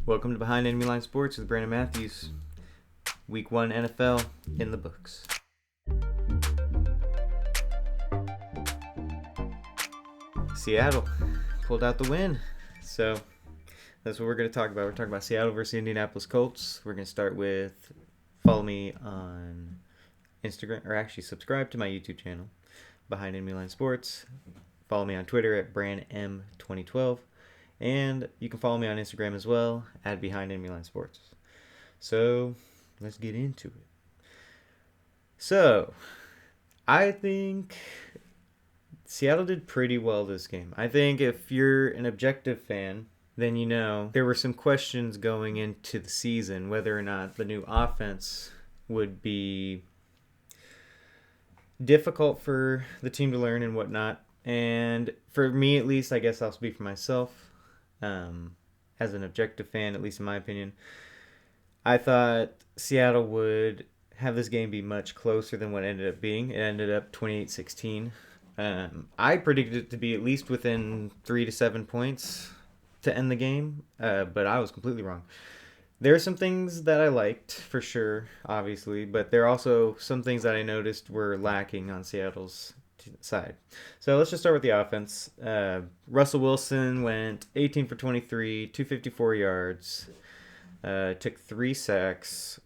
Welcome to Behind Enemy Line Sports with Brandon Matthews. Week 1 NFL in the books. Seattle pulled out the win. So that's what we're going to talk about. We're talking about Seattle versus Indianapolis Colts. We're going to start with follow me on Instagram, or actually subscribe to my YouTube channel, Behind Enemy Line Sports. Follow me on Twitter at BrandM2012. And you can follow me on Instagram as well, at Behind Enemy Line Sports. So, let's get into it. So, I think Seattle did pretty well this game. I think if you're an objective fan, then you know there were some questions going into the season whether or not the new offense would be difficult for the team to learn and whatnot. And for me, at least, I guess I'll speak for myself. As an objective fan, at least in my opinion, I thought Seattle would have this game be much closer than what it ended up being. It ended up 28-16. I predicted it to be at least within 3 to 7 points to end the game, but I was completely wrong. There are some things that I liked, for sure, obviously, but there are also some things that I noticed were lacking on Seattle's side. So let's just start with the offense. Russell Wilson went 18 for 23, 254 yards, took 3 sacks.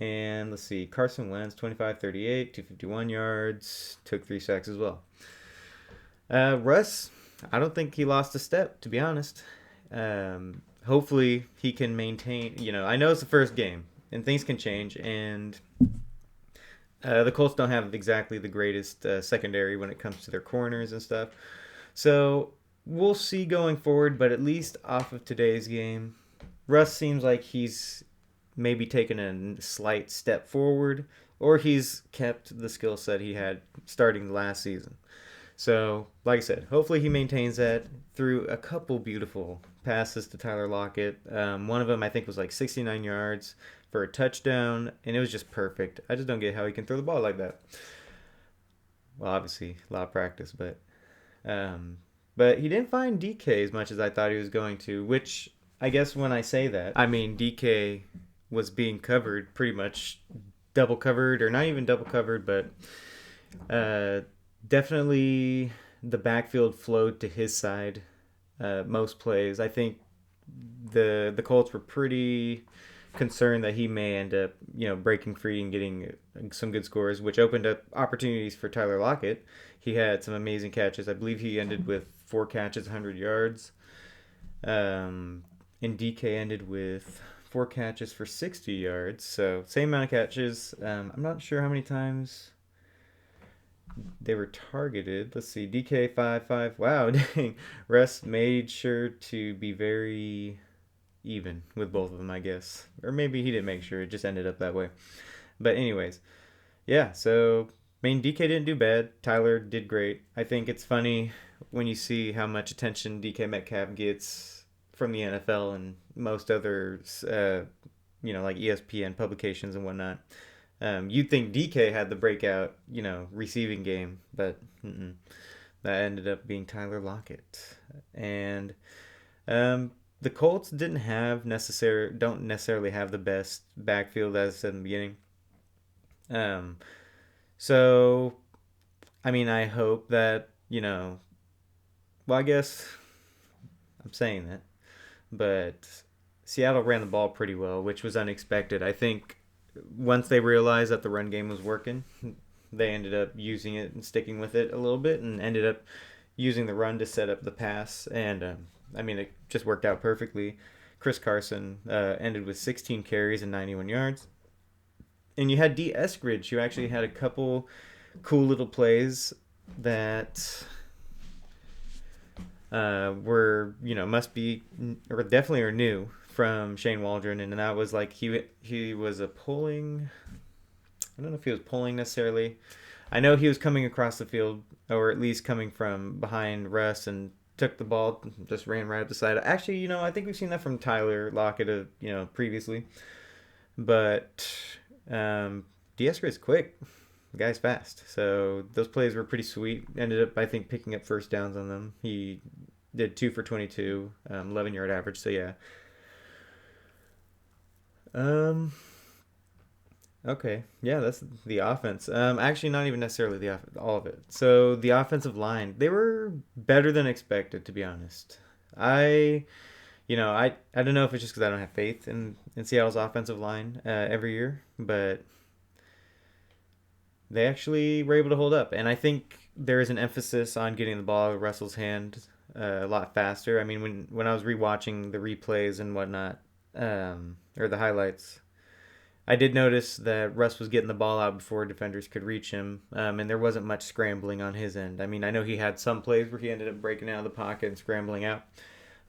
And let's see, Carson Wentz, 25-38, 251 yards, took 3 sacks as well. Russ, I don't think he lost a step, to be honest. Hopefully he can maintain, I know it's the first game and things can change, and the Colts don't have exactly the greatest secondary when it comes to their corners and stuff. So we'll see going forward, but at least off of today's game, Russ seems like he's maybe taken a slight step forward, or he's kept the skill set he had starting last season. So, like I said, hopefully he maintains that through a couple beautiful passes to Tyler Lockett. One of them, I think, was like 69 yards for a touchdown, and it was just perfect. I just don't get how he can throw the ball like that. Well, obviously, a lot of practice, but he didn't find DK as much as I thought he was going to, which I guess when I say that, I mean DK was being covered pretty much double covered, or not even double covered, but definitely the backfield flowed to his side most plays. I think the Colts were pretty concerned that he may end up, breaking free and getting some good scores, which opened up opportunities for Tyler Lockett. He had some amazing catches. I believe he ended with 4 catches, 100 yards. And DK ended with 4 catches for 60 yards. So same amount of catches. I'm not sure how many times they were targeted. Let's see. DK 5. Wow, dang. Russ made sure to be very even with both of them, I guess. Or maybe he didn't make sure. It just ended up that way. But anyways, yeah, so, DK didn't do bad. Tyler did great. I think it's funny when you see how much attention DK Metcalf gets from the NFL and most other, like ESPN publications and whatnot. You'd think DK had the breakout, receiving game, but that ended up being Tyler Lockett. And the Colts don't necessarily have the best backfield, as I said in the beginning. So, I hope that, I guess I'm saying that, but Seattle ran the ball pretty well, which was unexpected. I think once they realized that the run game was working, they ended up using it and sticking with it a little bit, and ended up using the run to set up the pass, and it just worked out perfectly. Chris Carson ended with 16 carries and 91 yards. And you had D. Eskridge, who actually had a couple cool little plays that were, must be, or definitely are new from Shane Waldron. And that was like he was pulling, I don't know if he was pulling necessarily. I know he was coming across the field, or at least coming from behind Russ, and took the ball, just ran right up the side. Actually, I think we've seen that from Tyler Lockett, previously. But Diaz is quick. The guy's fast. So those plays were pretty sweet. Ended up, I think, picking up first downs on them. He did 2 for 22, 11-yard average. So, yeah. Um. Okay. Yeah, that's the offense. Actually, not even necessarily all of it. So the offensive line, they were better than expected, to be honest. I, I don't know if it's just because I don't have faith in Seattle's offensive line every year, but they actually were able to hold up, and I think there is an emphasis on getting the ball out of Russell's hand a lot faster. I mean, when I was rewatching the replays and whatnot, or the highlights, I did notice that Russ was getting the ball out before defenders could reach him, and there wasn't much scrambling on his end. I mean, I know he had some plays where he ended up breaking out of the pocket and scrambling out,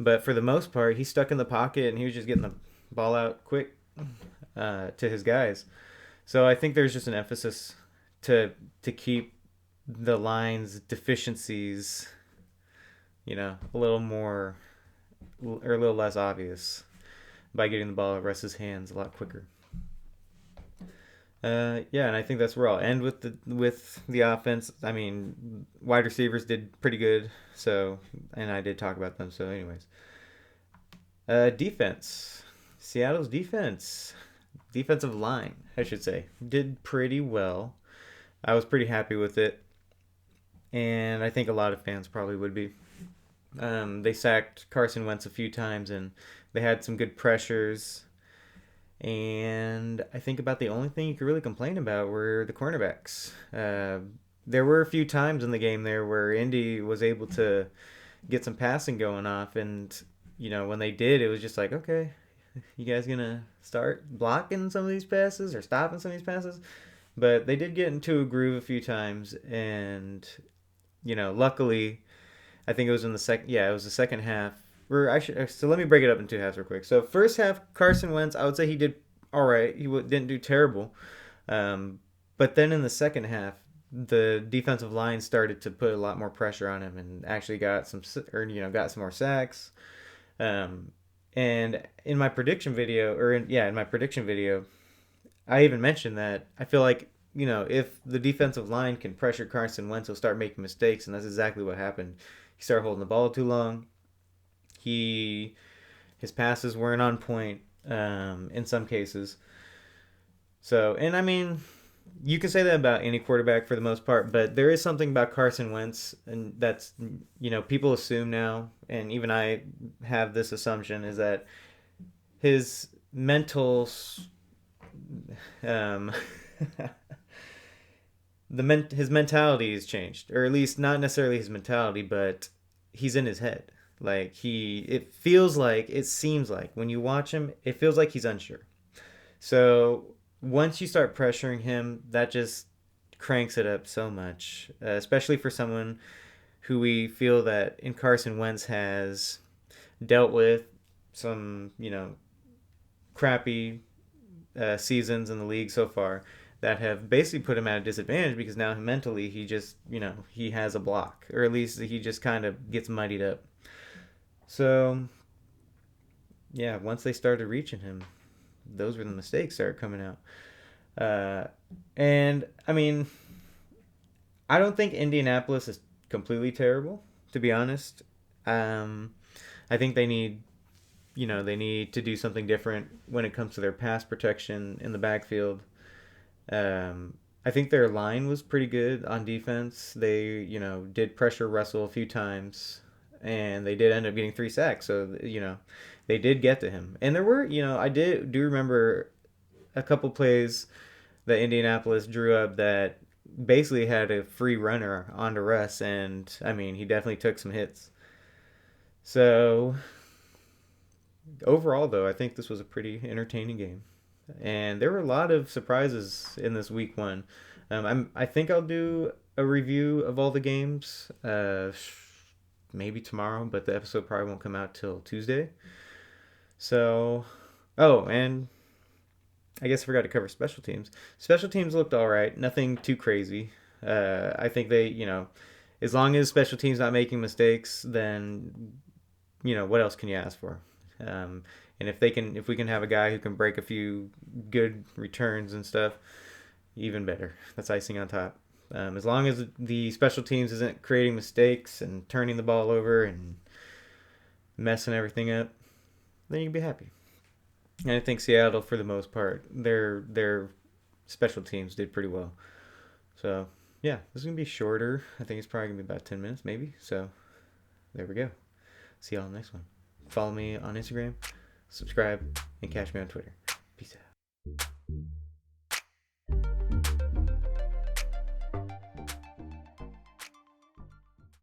but for the most part, he stuck in the pocket and he was just getting the ball out quick to his guys. So I think there's just an emphasis to to keep the line's deficiencies, a little more or a little less obvious by getting the ball out of Russ's hands a lot quicker. Yeah, and I think that's where I'll end with the offense. I mean, wide receivers did pretty good, so and I did talk about them. So, anyways, defense, Seattle's defensive line, I should say, did pretty well. I was pretty happy with it, and I think a lot of fans probably would be. They sacked Carson Wentz a few times, and they had some good pressures. And I think about the only thing you could really complain about were the cornerbacks. There were a few times in the game there where Indy was able to get some passing going off, and when they did, it was just like, okay, you guys gonna start blocking some of these passes or stopping some of these passes? But they did get into a groove a few times, and luckily, I think it was in the second. Yeah, it was the second half. So let me break it up in two halves real quick. So first half, Carson Wentz, I would say he did all right. He didn't do terrible, but then in the second half, the defensive line started to put a lot more pressure on him and actually got some more sacks. And in my prediction video, in my prediction video, I even mentioned that I feel like if the defensive line can pressure Carson Wentz, he'll start making mistakes, and that's exactly what happened. He started holding the ball too long. His passes weren't on point in some cases. So, and I mean, you can say that about any quarterback for the most part, but there is something about Carson Wentz, and that's people assume now, and even I have this assumption is that his mental um, his mentality has changed, or at least not necessarily his mentality, but he's in his head. Like it seems like when you watch him, it feels like he's unsure. So once you start pressuring him, that just cranks it up so much, especially for someone who we feel that in Carson Wentz has dealt with some, crappy seasons in the league so far that have basically put him at a disadvantage because now mentally he just, he has a block, or at least he just kind of gets muddied up. So, yeah, once they started reaching him, those were the mistakes started coming out. And I mean, I don't think Indianapolis is completely terrible, to be honest. I think they need to do something different when it comes to their pass protection in the backfield. I think their line was pretty good on defense. They, did pressure Russell a few times, and they did end up getting 3 sacks. So, they did get to him. And there were, I do remember a couple plays that Indianapolis drew up that basically had a free runner onto Russ, and I mean, he definitely took some hits. So, overall, though, I think this was a pretty entertaining game. And there were a lot of surprises in this week one. I think I'll do a review of all the games, maybe tomorrow, but the episode probably won't come out till Tuesday. So, oh, and I guess I forgot to cover special teams. Special teams looked all right, nothing too crazy. I think they, as long as special teams not making mistakes, then what else can you ask for? And if we can have a guy who can break a few good returns and stuff, even better. That's icing on top. As long as the special teams isn't creating mistakes and turning the ball over and messing everything up, then you can be happy. And I think Seattle, for the most part, their special teams did pretty well. So yeah, this is gonna be shorter. I think it's probably gonna be about 10 minutes, maybe. So there we go. See y'all on the next one. Follow me on Instagram, subscribe, and catch me on Twitter. Peace out.